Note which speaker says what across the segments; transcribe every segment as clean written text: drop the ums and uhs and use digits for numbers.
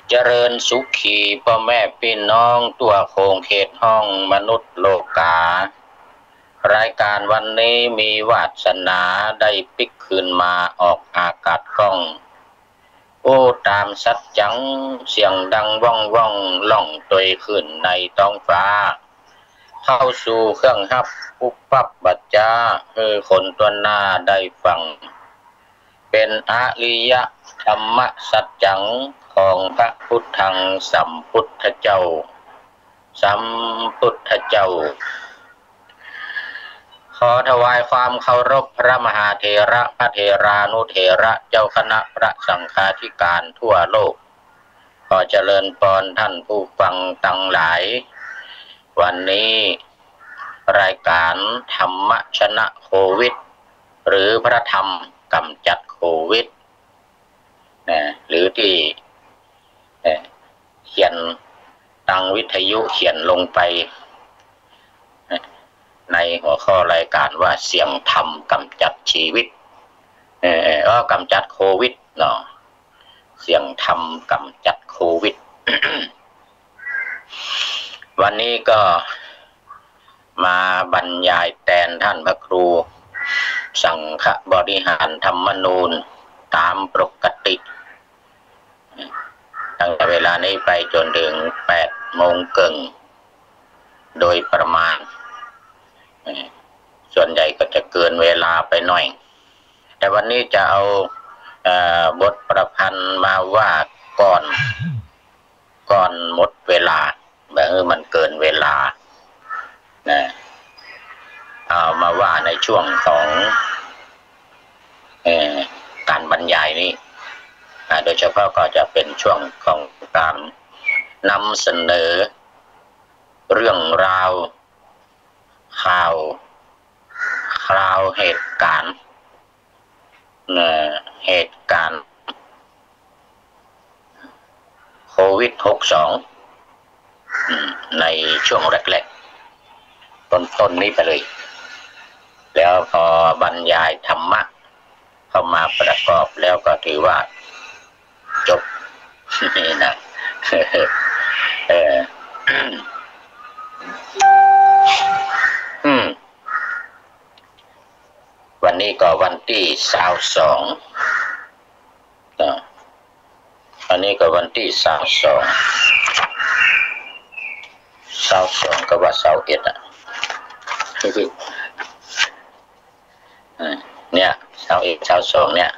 Speaker 1: เจริญสุขีพ่อแม่พี่น้องตัวโคงเขตห้องมนุษย์โลการายการวันนี้มีวาสนาได้ปิกคืนมาออกอากาศกล้องโอ้ตามสัจจังเสียงดังว่องว่องล่องตัวขึ้นในท้องฟ้าเข้าสู่เครื่องฮับปุ๊บปั๊บบัจจาคนตัวหน้าได้ฟังเป็นอริยธรรมสัจจังของพระพุทธังสัมพุทธเจ้าขอถวายความเคารพพระมหาเถระพระเถรานุเถระเจ้าคณะพระสังฆาธิการทั่วโลกขอเจริญพรท่านผู้ฟังทั้งหลายวันนี้รายการธรรมชนะโควิดหรือพระธรรมกำจัดโควิดหรือที่เขียนทางวิทยุเขียนลงไปในหัวข้อรายการว่าเสียงธรรมกำจัดชีวิตกำจัดโควิดเนาะเสียงธรรมกำจัดโควิด วันนี้ก็มาบรรยายแทนท่านพระครูสังฆบริหารธรรมนูญตามปกติตั้งแต่เวลานี้ไปจนถึง8 โมงครึ่งโดยประมาณส่วนใหญ่ก็จะเกินเวลาไปหน่อยแต่วันนี้จะเอาบทประพันธ์มาว่าก่อนหมดเวลามันเกินเวลาเอามาว่าในช่วงของการบรรยายนี้โดยเฉพาะก็จะเป็นช่วงของการนำเสนอเรื่องราวข่าวเหตุการณ์โควิด62ในช่วงแรกๆต้นนี้ไปเลยแล้วพอบรรยายธรรมะเข้ามาประกอบแล้วก็ถือว่าจบนี่นะวันนี้ก็วันที่22วันนี้ก็วันที่22ก็ว่า21เนี่ย22เนี่ย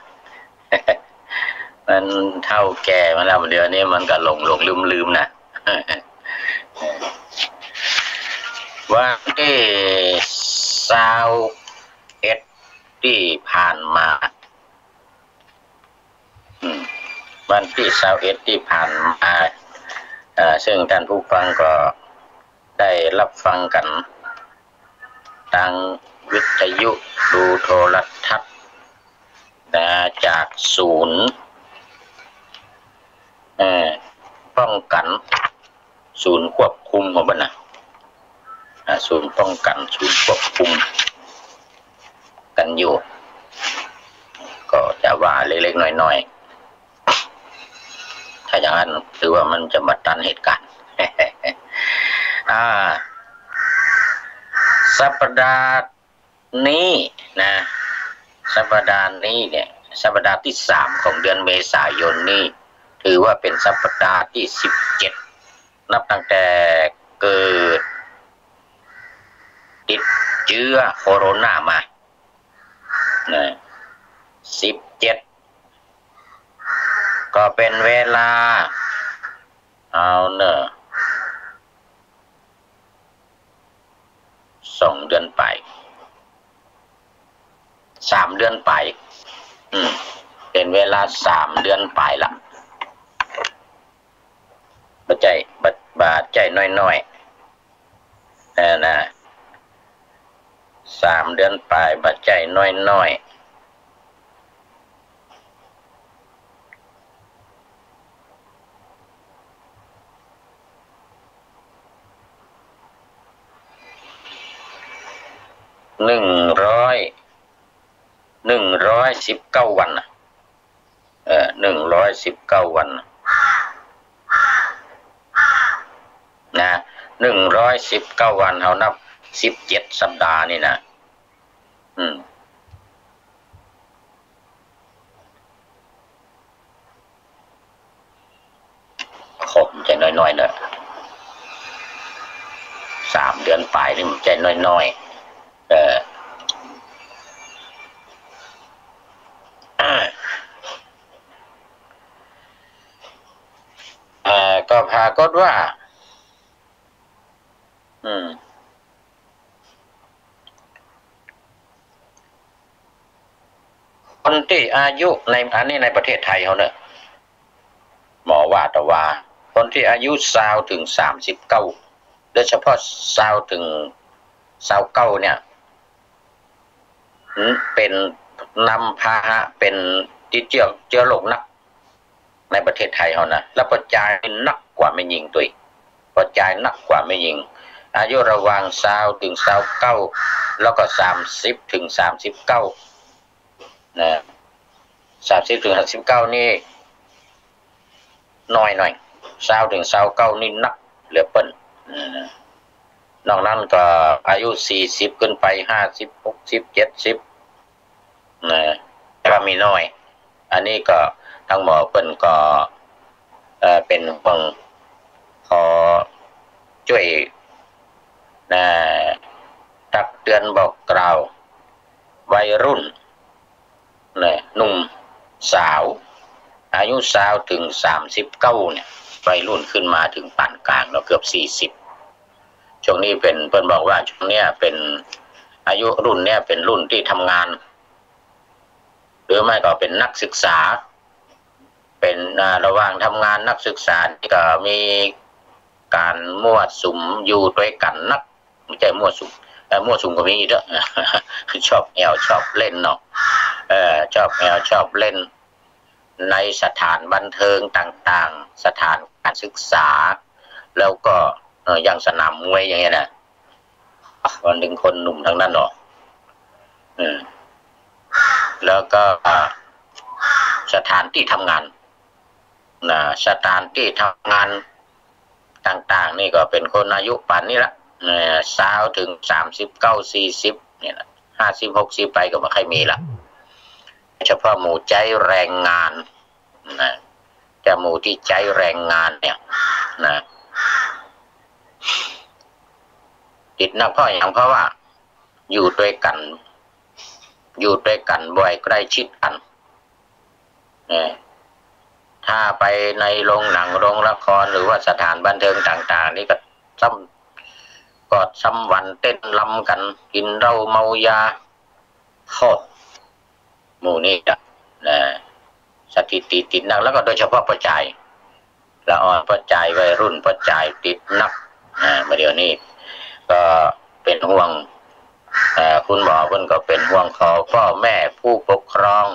Speaker 1: มันเท่าแก่มาแล้วเดี๋ยวนี้มันก็หลงลืมนะวันที่21ที่ผ่านมาวันที่21ที่ผ่านมาซึ่งท่านผู้ฟังก็ได้รับฟังกันทางวิทยุดูโทรทัศน์จากศูนย์ป้องกันศูนย์ควบคุมของมันนะศูนย์ป้องกันศูนย์ควบคุมกันอยู่ก็จะว่าเล็กๆน้อยๆถ้าอย่างนั้นถือว่ามันจะมาตันเหตุการณ์ สัปดาห์นี้นะสัปดาห์นี้เนี่ยสัปดาห์ที่3ของเดือนเมษายนนี้ถือว่าเป็นสัปดาห์ที่17นับตั้งแต่เกิดติดเชื้อโคโรนามา17ก็เป็นเวลา2 เดือนไป3 เดือนไปเป็นเวลา3 เดือนไปละบาดใจน้อยๆนะ3 เดือนไปบาดใจน้อย119 วัน119 วัน นะ119 วันเขานับ17 สัปดาห์นี่นะครบใจน้อยๆเนอะ3 เดือนปลายนี่มันใจน้อยๆก็พากฏว่าคนที่อายุในอันนี้ในประเทศไทยเขาเนี่ยหมอว่าแต่ว่าคนที่อายุ20 ถึง 39โดยเฉพาะ20 ถึง 29เนี่ยเป็นนำพาหะเป็นติดเชื้อโรคนักในประเทศไทยเขานะแล้วประจายนักกว่าไม่ยิงตัวประจายนักกว่าไม่ยิงอายุระหว่าง20 ถึง 29แล้วก็30 ถึง 39นะ30 ถึง 39นี่น้อย20 ถึง 29นี่นักเหลือเปิ้นนอกนั้นก็อายุ40ขึ้นไป50 60 70นะแต่ว่ามีน้อยอันนี้ก็ทางหมอเปิ้นก็เป็นห่วงขอช่วยตักเตือนบอกกล่าววัยรุ่นหนุ่มสาวอายุ20 ถึง 39เนี่ยวัยรุ่นขึ้นมาถึงปานกลางแล้วเกือบ40ช่วงนี้เป็นเปิ้นบอกว่าช่วงเนี้ยเป็นอายุรุ่นเนี้ยเป็นรุ่นที่ทำงานหรือไม่ก็เป็นนักศึกษาเป็นระหว่างทำงานนักศึกษาที่ก็มีการมั่วสุมอยู่ด้วยกันนักไม่ใช่มั่วสุมก็มีด้วยชอบแอวชอบเล่นเนาะชอบแอวชอบเล่นในสถานบันเทิงต่างๆสถานการศึกษาแล้วก็อย่างสนามมวยอย่างเงี้ยนะวันหนึ่งคนหนุ่มทั้งนั้นเนาะแล้วก็สถานที่ทำงานสถานที่ทำงานต่างๆนี่ก็เป็นคนอายุป่านนี้ละ20 ถึง 39 40เนี่ยนะ50 60ไปก็ไม่ค่อยมีละเฉพาะหมู่ใจแรงงานนะจะหมู่ที่ใจแรงงานเนี่ยนะติดนะเพราะว่าอยู่ด้วยกันบ่อยใกล้ชิดกันถ้าไปในโรงหนังโรงละครหรือว่าสถานบันเทิงต่างๆนี่ก็กอดซ้ำวันเต้นลำกันกินเหล้าเมายาโคตรหมู่นี้สถิติติดนักแล้วก็โดยเฉพาะประจายละอ่อนประจายวัยรุ่นประจายติดนักมาเดี๋ยวนี้ก็เป็นห่วงคุณหมอเพิ่นก็เป็นห่วงขอพ่อแม่ผู้ปกครอง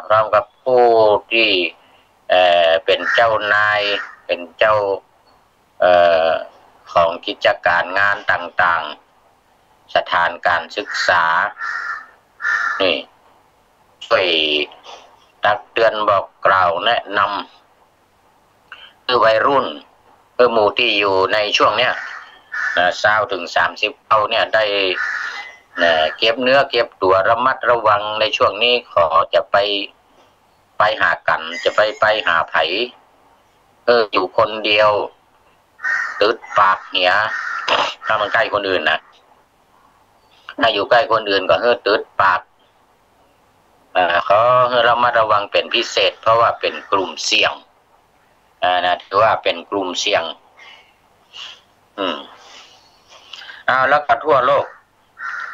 Speaker 1: พร้อมกับผู้ที่เป็นเจ้านายเป็นเจ้าของกิจการงานต่างๆสถานการศึกษานี่ช่วยตักเตือนบอกกล่าวแนะนำคือวัยรุ่นหมู่ที่อยู่ในช่วงเนี้ย20 ถึง 30เนี่ยได้เก็บเนื้อเก็บตัวระมัดระวังในช่วงนี้ขอจะไปหากันจะไปหาไผอยู่คนเดียวตืดปากเหียถ้ามันใกล้คนอื่นนะถ้าอยู่ใกล้คนอื่นก็ตืดปากเขาระมัดระวังเป็นพิเศษเพราะว่าเป็นกลุ่มเสี่ยงถือว่าเป็นกลุ่มเสี่ยงแล้วก็ทั่วโลก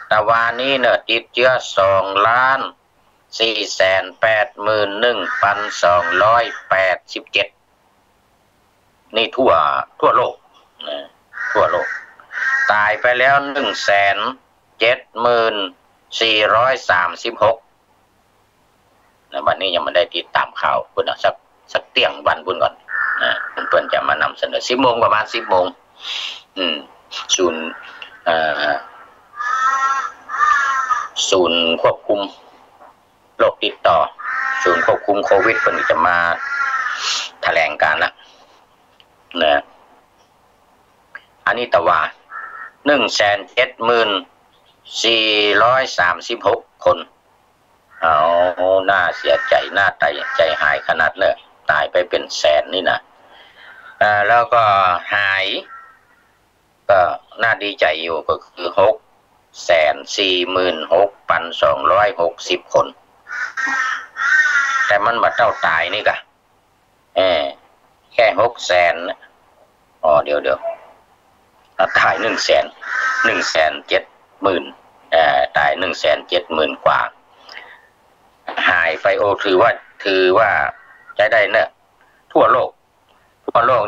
Speaker 1: แต่วันนี้เนี่ยติดเชื้อ2,481,287นี่ทั่วโลกทั่วโลกตายไปแล้ว1,74,436วันนี้ยังไม่ได้ติดตามข่าวพุ่นสักเตี้ยงวันพุ่นก่อนเพื่อนจะมานำเสนอ10 โมงประมาณ10 โมงศูนย์ควบคุมโรคติดต่อศูนย์ควบคุมโควิดเพิ่นจะมาแถลงการแล้วนะ อันนี้แต่ว่า1,70,436 คนเอาน่าเสียใจน่าใจหายขนาดเลยตายไปเป็นแสนนี่นะแล้วก็หายก็น่าดีใจอยู่ก็คือ646,260 คนแต่มันมาเจ้าตายนี่กะแค่600,000เดี๋ยวตาย170,000ตาย170,000กว่าหายไปถือว่าใจได้เนี่ยทั่วโลก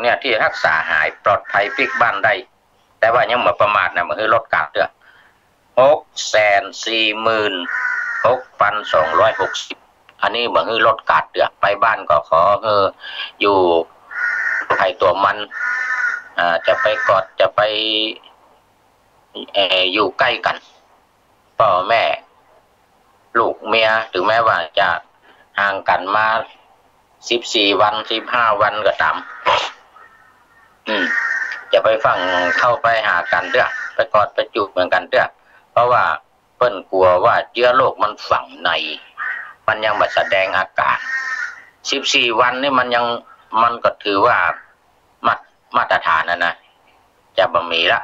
Speaker 1: เนี่ยที่รักษาหายปลอดภัยพลิกบ้านได้แต่ว่ายังมาประมาทนะมันคือลดกาดเด้อ646,260อันนี้มันคือลดกาดเด้อไปบ้านก็ขออยู่ใครตัวมันจะไปกอดจะไปอยู่ใกล้กันพ่อแม่ลูกเมียถึงแม้ว่าจะห่างกันมา14 วัน15 วันก็ตามจะไปฟังเข้าไปหากันเด้อไปกอดไปจูบเหมือนกันเด้อเพราะว่าเปิ้นกลัวว่าเชื้อโรคมันฝังในมันยังไม่แสดงอาการ14 วันนี่มันก็ถือว่ามาตรฐานนะจะบ่มีละ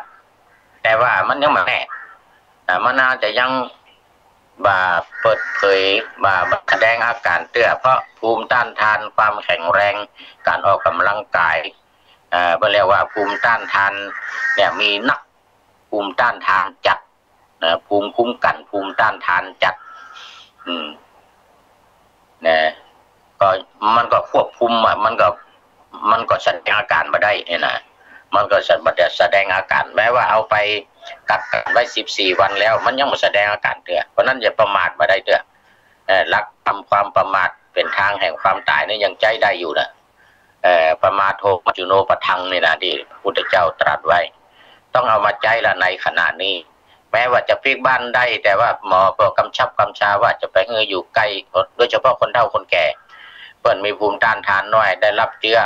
Speaker 1: แต่ว่ามันยังไม่แน่มันน่าจะยังเปิดเผยแสดงอาการเตื้อเพราะภูมิต้านทานความแข็งแรงการออกกำลังกายเรียกว่าภูมิต้านทานเนี่ยมีนักภูมิต้านทานจัดภูมิคุ้มกันภูมิต้านทานจัดนะก็มันก็ควบคุมมันก็แสดงอาการมาได้เนี่ยนะมันก็แสดงอาการแม้ว่าเอาไปกักกันไว้14 วันแล้วมันยังไม่แสดงอาการเถอะเพราะนั้นอย่าประมาทมาได้เถอะรักทำความประมาทเป็นทางแห่งความตายนี่ยังใจได้อยู่นะประมาทโทมัจจุโนปทังนี่นะที่พระพุทธเจ้าตรัสไว้ต้องเอามาใจละในขณะนี้แม้ว่าจะพลิกบ้านได้แต่ว่าหมอก็กำชาว่าจะไปอยู่ใกล้โดยเฉพาะคนเฒ่าคนแก่เพิ่นมีภูมิต้านทานน้อยได้รับเชื้อ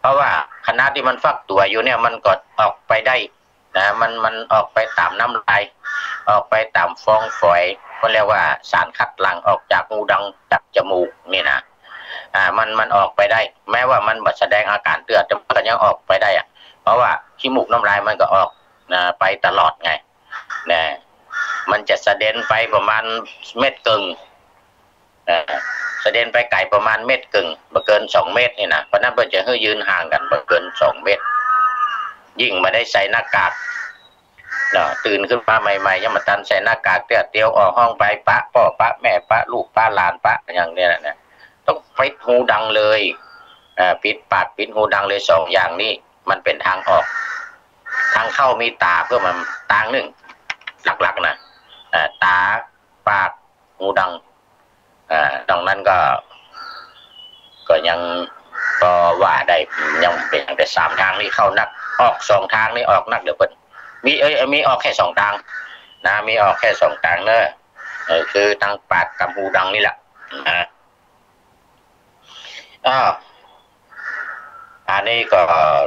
Speaker 1: เพราะว่าขณะที่มันฟักตัวอยู่เนี่ยมันก็ออกไปได้นะมันออกไปตามน้ำลายออกไปตามฟองฝอยเขาเรียกว่าสารคัดหลั่งออกจากหูดังจากจมูกนี่นะมันออกไปได้แม้ว่ามันบ่แสดงอาการเตือนแต่มันยังออกไปได้เพราะว่าขี้มูกน้ำลายมันก็ออกไปตลอดไงนะมันจะแสดงไปประมาณเม็ดกึ่งแสดงไปไกลประมาณเม็ดกึ่งบ่เกิน2 เมตรนี่นะเพราะนั้นเพิ่นจะให้ยืนห่างกันบ่เกิน2 เมตรยิ่งมาได้ใส่หน้ากากตื่นขึ้นมาใหม่ๆยังมาทันใส่หน้ากากเตี้ยวออกห้องไปปะพ่อปะแม่ปะลูกปะหลานปะอย่างนี้นะต้องปิดหูดังเลยปิดปากปิดหูดังเลย2 อย่างนี้มันเป็นทางออกทางเข้ามีตาเพื่อมันทางหนึ่งหลักๆนะตาปากหูดังดังนั้นก็ยังก็ว่าได้ยังเป็นแต่3 ทางนี้เข้านักออก2 ทางนี้ออกนักเดี๋ยวเปิดมีออกแค่2 ทางนะมีออกแค่2 ทางเนอะคือทางปากกับหูดังนี่แหละอันนี้ก็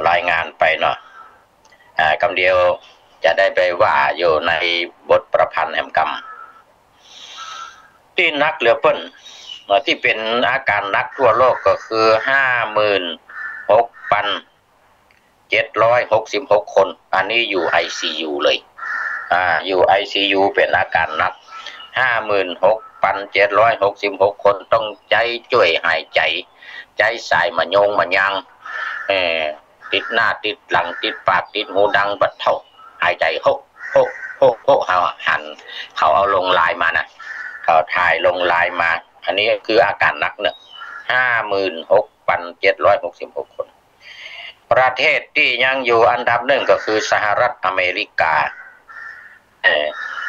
Speaker 1: รายงานไปเนาะคำเดียวจะได้ไปว่าอยู่ในบทประพันธ์แห่งกรรมที่นักเหลือเปิ้นที่เป็นอาการนักทั่วโลกก็คือ56,766 คนอันนี้อยู่ ICU เลยอยู่ ICU เป็นอาการนัก56,766 คนต้องใจช่วยหายใจสายมะยงมะยังติดหน้าติดหลังติดปากติดหูดังบัดเท่าหายใจโฮเขาหันเขาเอาลงลายมานะเขาถ่ายลงลายมาอันนี้คืออาการหนักเนี่ย56,766 คนประเทศที่ยังอยู่อันดับ1ก็คือสหรัฐอเมริกา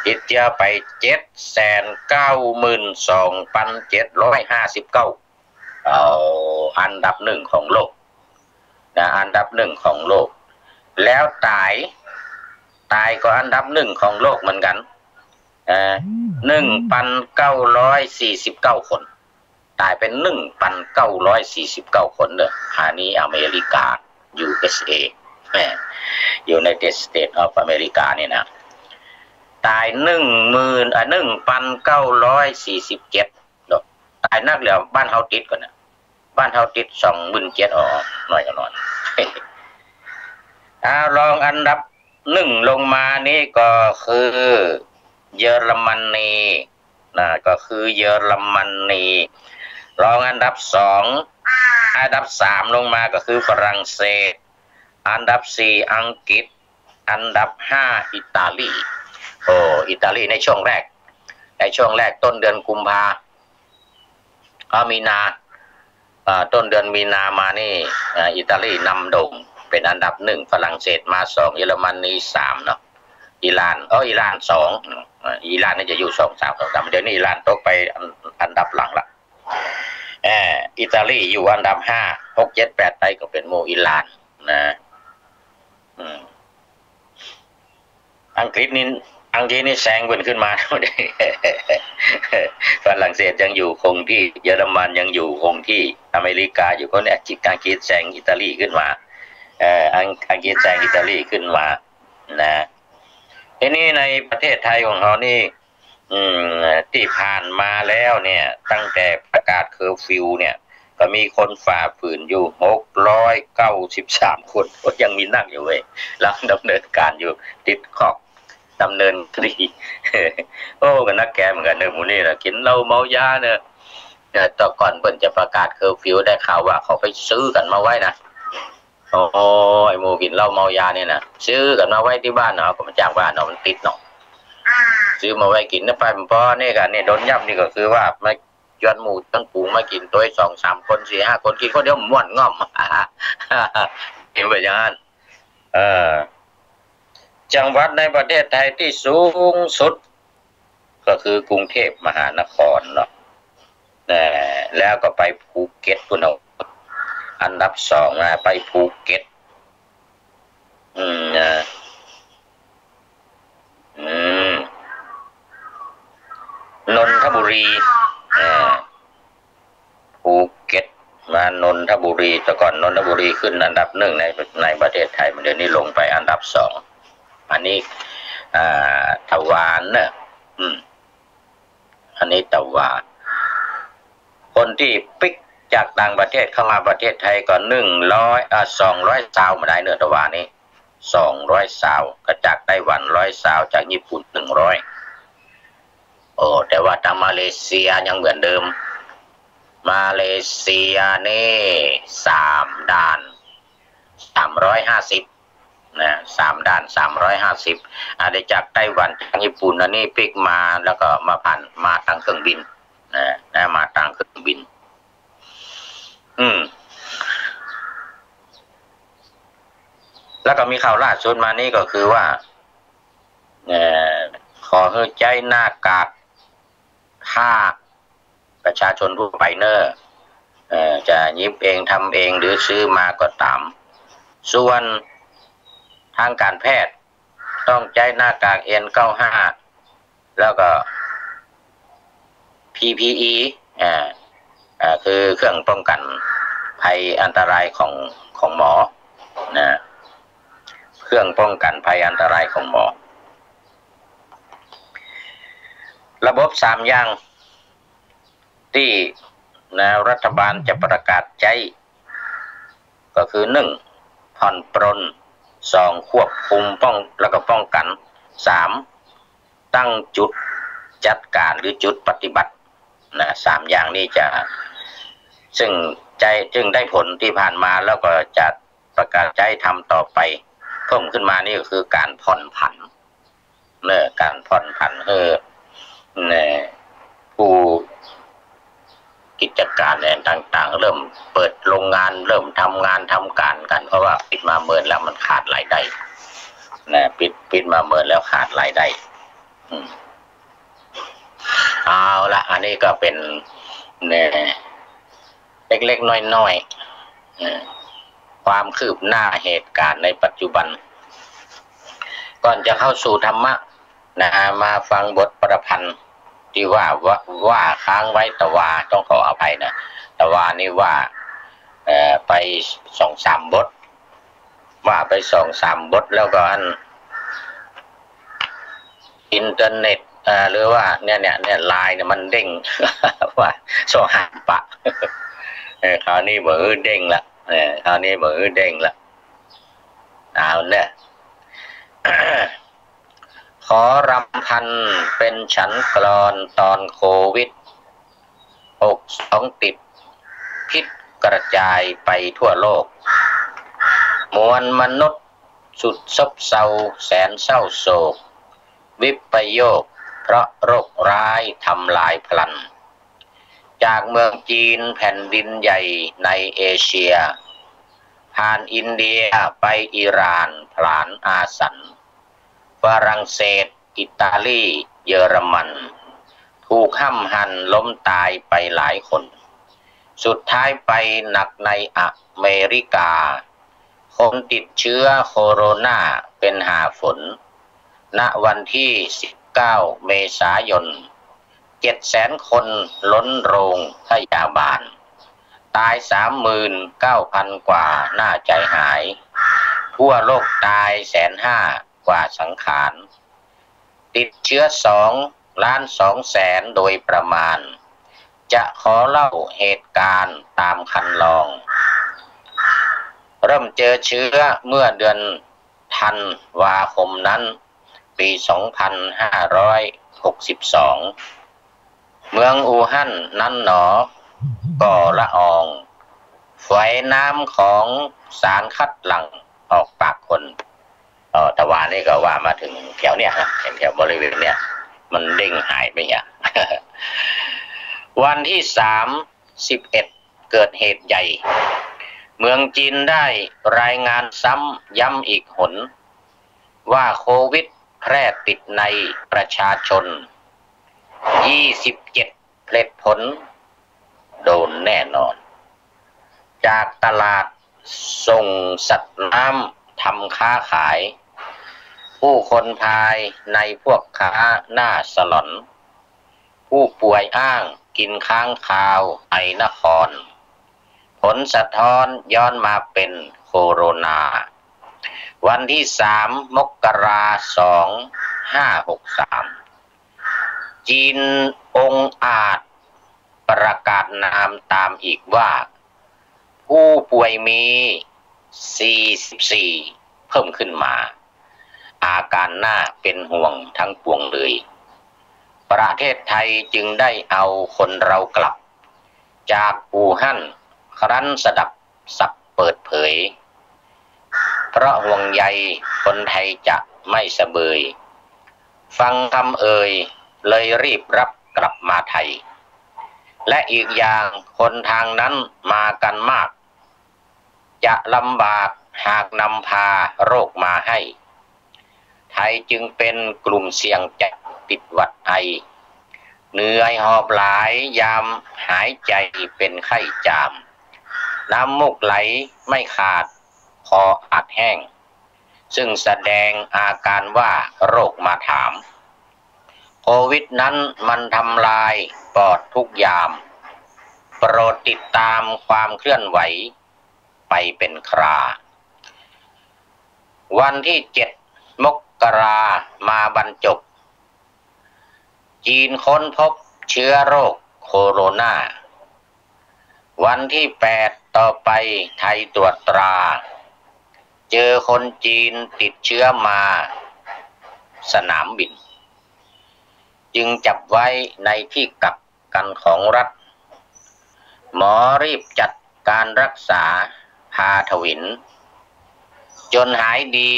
Speaker 1: ติดเชื้อไป792,759อันดับ1ของโลกนะอันดับ1ของโลกแล้วตายก็อันดับ1ของโลกเหมือนกัน1,949 คนตายเป็น1,949 คนเลยอันนี้อเมริกา USA อยู่ในสเตทออฟอเมริกานี่นะตาย1,947ตายนักแล้วบ้านเฮาติดก่อนนะบ้านเฮาติด27,000อ๋อหน่อยก็หน่อยลองอันดับ1ลงมานี่ก็คือเยอรมนีนะก็คือเยอรมนีรองอันดับ2อันดับ3ลงมาก็คือฝรั่งเศสอันดับ4อังกฤษอันดับ5อิตาลีโอ้อิตาลีในช่วงแรกต้นเดือนกุมภามีนาต้นเดือนมีนามานี่อิตาลีนำโด่งเป็นอันดับ1ฝรั่งเศสมา2เยอรมนี3เนาะอิหร่าน2อิหร่านนี่จะอยู่2-3เดี๋ยวนี้อิหร่านตกไปอันดับหลังละอิตาลีอยู่อันดับ5 6 7 8ไต้ก็เป็นโมอิหร่านนะอังกฤษนี่แซงขึ้นมาฝรั่งเศสยังอยู่คงที่เยอรมันยังอยู่คงที่อเมริกาอยู่ก็เนี่ยอังกฤษแซงอิตาลีขึ้นมาอังกฤษแซงอิตาลีขึ้นมานะทีนี้ในประเทศไทยของเรานี่ที่ผ่านมาแล้วเนี่ยตั้งแต่ประกาศเคอร์ฟิวเนี่ยก็มีคนฝ่าฝืนอยู่693 คนก็ยังมีนั่งอยู่เว้ยแล้วดำเนินการอยู่ติดขอบดำเนินคดีโอ้กันนักแกเหมือนกันเนอะมูนี่นะกินเหล้าเมายาเนี่ยต่อก่อนเพิ่นจะประกาศเคอร์ฟิวได้ข่าวว่าเขาไปซื้อกันมาไว้นะโอ้ไอหมูกินเหล้าเมายาเนี่ยนะซื้อกันมาไว้ที่บ้านเนาะก็มาจากบ้านเนาะมันติดเนาะซื้อมาไว้กินนะไปพอนี่กันนี่โดนย่ำนี่ก็คือว่าไม่จวนหมูตั้งปูมากินตัว2-3 คน4-5 คนกินคนเดียวม้วนง่อมเห็นแบบนั้นจังหวัดในประเทศไทยที่สูงสุดก็คือกรุงเทพมหานครเนาะแล้วก็ไปภูเก็ตคุณเอาอันดับ2ไปภูเก็ตนนทบุรีภูเก็ตมานนทบุรีแต่ก่อนนนทบุรีขึ้นอันดับ1ในประเทศไทยเดี๋ยวนี้ลงไปอันดับ2อันนี้ตะวันเนอะอันนี้ตะวันคนที่ปิกจากต่างประเทศเข้ามาประเทศไทยก็200 สาวมาได้เนื้อตะวันนี้200 สาวก็จากไต้หวัน100 สาวจากญี่ปุ่น100แต่ว่าทางมาเลเซียยังเหมือนเดิมมาเลเซียนี่3 ด่าน350นะ3 ด่าน350ได้จากไต้หวันจากญี่ปุ่นอันนี้ปิกมาแล้วก็มาทางเครื่องบินนะมาทางเครื่องบินแล้วก็มีข่าวล่าสุดมานี่ก็คือว่าขอให้ใจหน้ากากถ้าประชาชนทั่วไปเนอะจะยิบเองทำเองหรือซื้อมาก็ตามส่วนทางการแพทย์ต้องใช้หน้ากาก N95 แล้วก็ PPE คือเครื่องป้องกันภัยอันตรายของหมอนะเครื่องป้องกันภัยอันตรายของหมอระบบ3 อย่างที่รัฐบาลจะประกาศใช้ก็คือ1ผ่อนปรน2ควบคุมแล้วก็ป้องกัน3ตั้งจุดจัดการหรือจุดปฏิบัติ3 อย่างนี้จะซึ่งได้ผลที่ผ่านมาแล้วก็จะประกาศใช้ทำต่อไปเพิ่มขึ้นมานี่ก็คือการผ่อนผันการผ่อนผันผู้กิจการต่างๆเริ่มเปิดโรงงานเริ่มทำงานทำการกันเพราะว่าปิดมาเมินแล้วมันขาดรายได้ปิดมาเมินแล้วขาดรายได้เอาละอันนี้ก็เป็นเล็กๆน้อยๆความคืบหน้าเหตุการณ์ในปัจจุบันก่อนจะเข้าสู่ธรรมะมาฟังบทประพันธ์ที่ว่าค้างไว้ตะวาต้องขออภัยนะตะวานี่ว่าไป2-3 บท ว่าไป2-3 บทแล้วก็อันอินเทอร์เน็ตหรือว่าเนี่ยไลน์เนี่ยมันเด้ง ว่าโซหาปะคราวนี้มือเด้งละคราวนี้มือเด้งละเอาเนี่ย ขอรำพันเป็นฉันกลอนตอนโควิด62ติดพิษกระจายไปทั่วโลกมวลมนุษย์สุดซบเซาแสนเศร้าโศกวิปโยคเพราะโรคร้ายทำลายพลันจากเมืองจีนแผ่นดินใหญ่ในเอเชียผ่านอินเดียไปอิหร่านผลานอาสันฝรั่งเศสอิตาลีเยอรมันถูกห้ำหั่นล้มตายไปหลายคนสุดท้ายไปหนักในอเมริกาคนติดเชื้อโคโรนาเป็นหาฝนณวันที่19 เมษายน700,000 คนล้นโรงพยาบาลตาย39,000 กว่าน่าใจหายทั่วโลกตาย150,000 กว่าสังขารติดเชื้อ2,200,000โดยประมาณจะขอเล่าเหตุการณ์ตามคันลองเริ่มเจอเชื้อเมื่อเดือนธันวาคมนั้นปี2562เมืองอู่ฮั่นนั้นหนอก่อละอองฝอยน้ำของสารคัดหลั่งออกปากคนแต่ว่านี่ก็ว่ามาถึงแถวเนี้ยแถวบริเวณเนี้ยมันเด้งหายไปอย่าง วันที่31เกิดเหตุใหญ่เมืองจีนได้รายงานซ้ำย้ำอีกหนว่าโควิดแพร่ติดในประชาชน27เหตุผลโดนแน่นอนจากตลาดส่งสัตว์น้ำทำค้าขายผู้คนภายในพวกค้าหน้าสลอนผู้ป่วยอ้างกินค้างคาวไอนครผลสะท้อนย้อนมาเป็นโคโรนาวันที่3 มกราคม 2563จีนองอาจประกาศนามตามอีกว่าผู้ป่วยมี44เพิ่มขึ้นมาอาการน่าเป็นห่วงทั้งปวงเลยประเทศไทยจึงได้เอาคนเรากลับจากอู่ฮั่นครั้นสดับสับเปิดเผยเพราะห่วงใยคนไทยจะไม่สะเบยฟังคำเอ่ยเลยรีบรับกลับมาไทยและอีกอย่างคนทางนั้นมากันมากจะลำบากหากนำพาโรคมาให้ไทยจึงเป็นกลุ่มเสี่ยงจะติดหวัดไอเหนื่อยหอบหลายยามหายใจเป็นไข้จามน้ำมูกไหลไม่ขาดคออาจแห้งซึ่งแสดงอาการว่าโรคมาถามโควิดนั้นมันทำลายปอดทุกยามโปรดติดตามความเคลื่อนไหวไปเป็นคราวันที่7 มกรามาบรรจบจีนค้นพบเชื้อโรคโคโรนาวันที่8ต่อไปไทยตรวจตราเจอคนจีนติดเชื้อมาสนามบินจึงจับไว้ในที่กักกันของรัฐหมอรีบจัดการรักษาพาถวินจนหายดี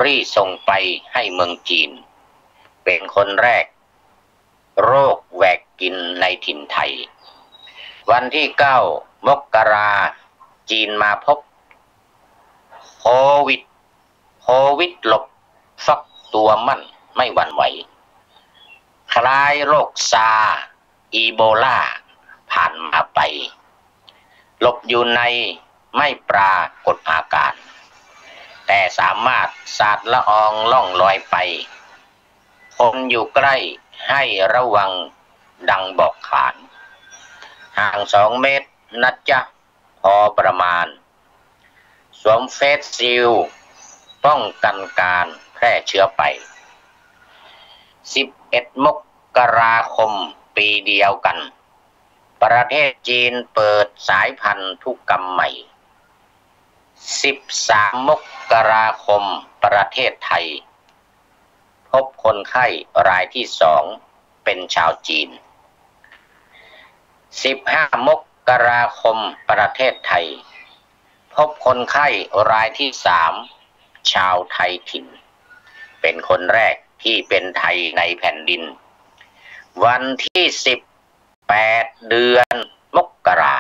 Speaker 1: รีบส่งไปให้เมืองจีนเป็นคนแรกโรคแหวกกินในถิ่นไทยวันที่9 มกราจีนมาพบโควิดหลบฟักตัวมั่นไม่หวั่นไหวคล้ายโรคซาอีโบลาผ่านมาไปหลบอยู่ในไม่ปรากฏอาการแต่สามารถสาดละอองล่องลอยไปคนอยู่ใกล้ให้ระวังดังบอกขานห่าง2 เมตรนะจ๊ะพอประมาณ สวมเฟสชิลด์ป้องกันการแพร่เชื้อไป11 มกราคมปีเดียวกันประเทศจีนเปิดสายพันธุ์ธุกรรมใหม่13 มกราคมประเทศไทยพบคนไข้รายที่2เป็นชาวจีน15 มกราคมประเทศไทยพบคนไข้รายที่3ชาวไทยถิ่นเป็นคนแรกที่เป็นไทยในแผ่นดินวันที่18 เดือนมกรา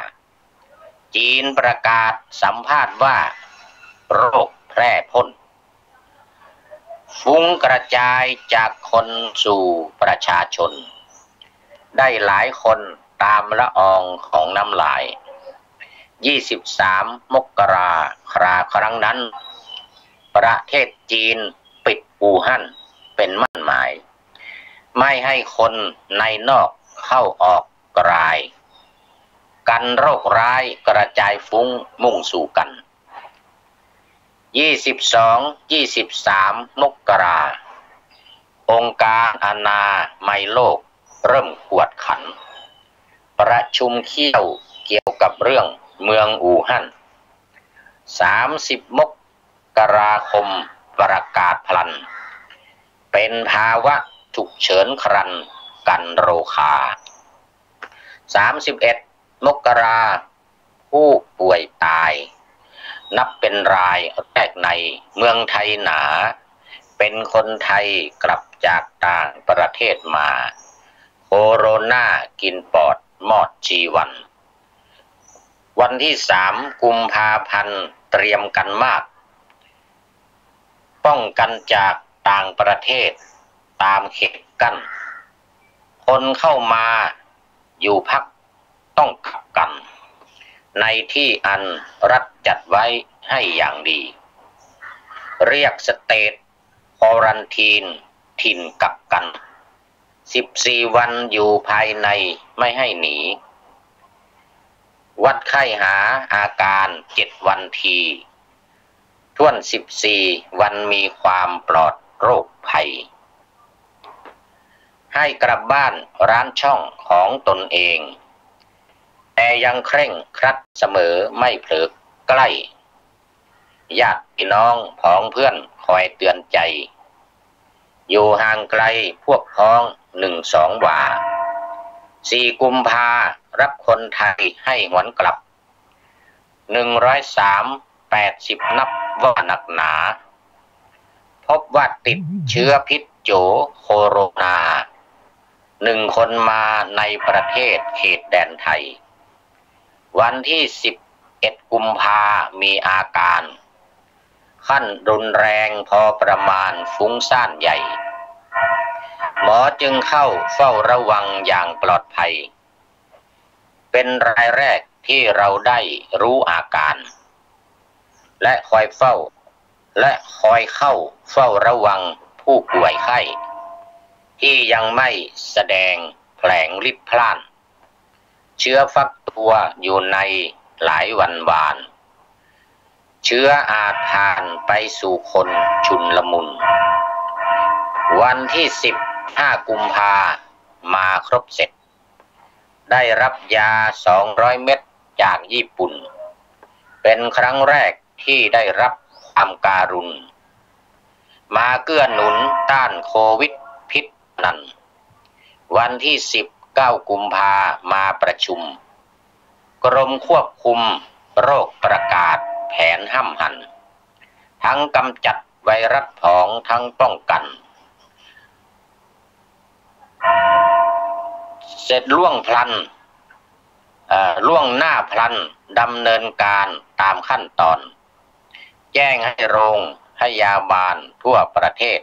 Speaker 1: จีนประกาศสัมภาษณ์ว่าโรคแพร่พ่นฟุ้งกระจายจากคนสู่ประชาชนได้หลายคนตามละอองของน้ำลาย23 มกราคมครั้งนั้นประเทศจีนปิดอู่ฮั่นเป็นมั่นหมายไม่ให้คนในนอกเข้าออกกรายกันโรคร้ายกระจายฟุ้งมุ่งสู่กัน22-23 มกราองค์การอนามัยโลกเริ่มกวดขันประชุมเขี้ยวเกี่ยวกับเรื่องเมืองอู่ฮั่น30 มกราคมประกาศพลันเป็นภาวะฉุกเฉินครันกันโรคา31 มกราผู้ป่วยตายนับเป็นรายแรกในเมืองไทยหนาเป็นคนไทยกลับจากต่างประเทศมาโคโรนากินปอดมอดชีวันที่3 กุมภาพันธ์เตรียมกันมากป้องกันจากต่างประเทศตามเขตกั้นคนเข้ามาอยู่พักต้องกักกันในที่อันรัฐจัดไว้ให้อย่างดีเรียกสเตทควอรันทีนถิ่นกักกัน14 วันอยู่ภายในไม่ให้หนีวัดไข้หาอาการ7 วันทีท้วน14 วันมีความปลอดโรคภัยให้กลับบ้านร้านช่องของตนเองแต่ยังเคร่งครัดเสมอไม่เผลอใกล้ญาติพี่น้องพ้องเพื่อนคอยเตือนใจอยู่ห่างไกลพวกพ้อง1-2 ว่า4 กุมภารับคนไทยให้หวนกลับ180 นับว่าหนักหนาพบว่าติดเชื้อพิษโจโคโรนา1 คนมาในประเทศเขตแดนไทยวันที่11 กุมภามีอาการขั้นรุนแรงพอประมาณฟุ้งซ่านใหญ่หมอจึงเข้าเฝ้าระวังอย่างปลอดภัยเป็นรายแรกที่เราได้รู้อาการและคอยเข้าเฝ้าระวังผู้ป่วยไข้ที่ยังไม่แสดงแผลงฤทธิ์พล่านเชื้อฟักตัวอยู่ในหลายวันวานเชื้ออาจผ่านไปสู่คนชุนลมุนวันที่15 กุมภามาครบเสร็จได้รับยา200 เม็ดจากญี่ปุ่นเป็นครั้งแรกที่ได้รับความการุณมาเกื้อหนุนต้านโควิดพิษนั้นวันที่19 กุมภามาประชุมกรมควบคุมโรคประกาศแผนห้ำหั่นทั้งกำจัดไวรัสผองทั้งป้องกันเสร็จล่วงหน้าพลันดำเนินการตามขั้นตอนแจ้งให้โรงพยาบาลทั่วประเทศ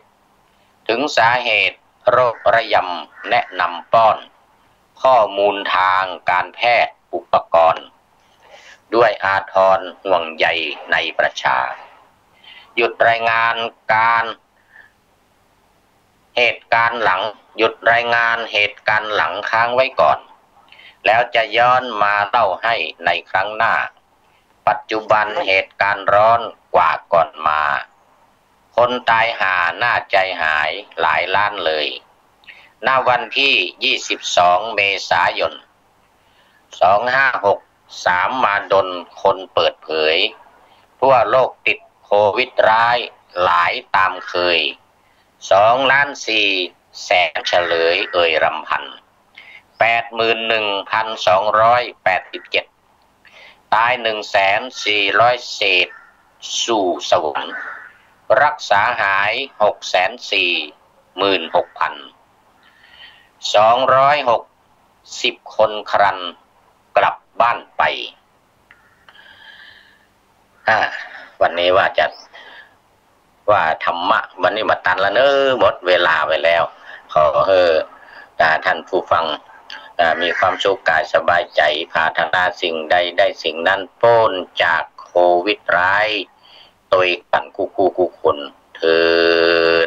Speaker 1: ถึงสาเหตุโรคระยำแนะนำป้อนข้อมูลทางการแพทย์อุปกรณ์ด้วยอาทรห่วงใยในประชาหยุดรายงานเหตุการณ์หลังค้างไว้ก่อนแล้วจะย้อนมาเล่าให้ในครั้งหน้า ปัจจุบันเหตุการณ์ร้อนกว่าก่อนมาคนตายห่าหน้าใจหายหลายล้านเลยณวันที่22เมษายน2563มาดนคนเปิดเผยทั่วโลกติดโควิดร้ายหลายตามเคย2,400,000เฉลยเอ่ยรำพัน 81,287 ตาย1,400,000เศษสู่สวรรค์รักษาหาย646,260 คนครันกลับบ้านไปวันนี้ว่าธรรมะวันนี้มาตันแล้วเนอะหมดเวลาไปแล้วขอท่านผู้ฟังมีความสุขกายสบายใจปรารถนาสิ่งใดได้สิ่งนั้นพ้นจากโควิดร้ายตัวกันคู่คนเถิด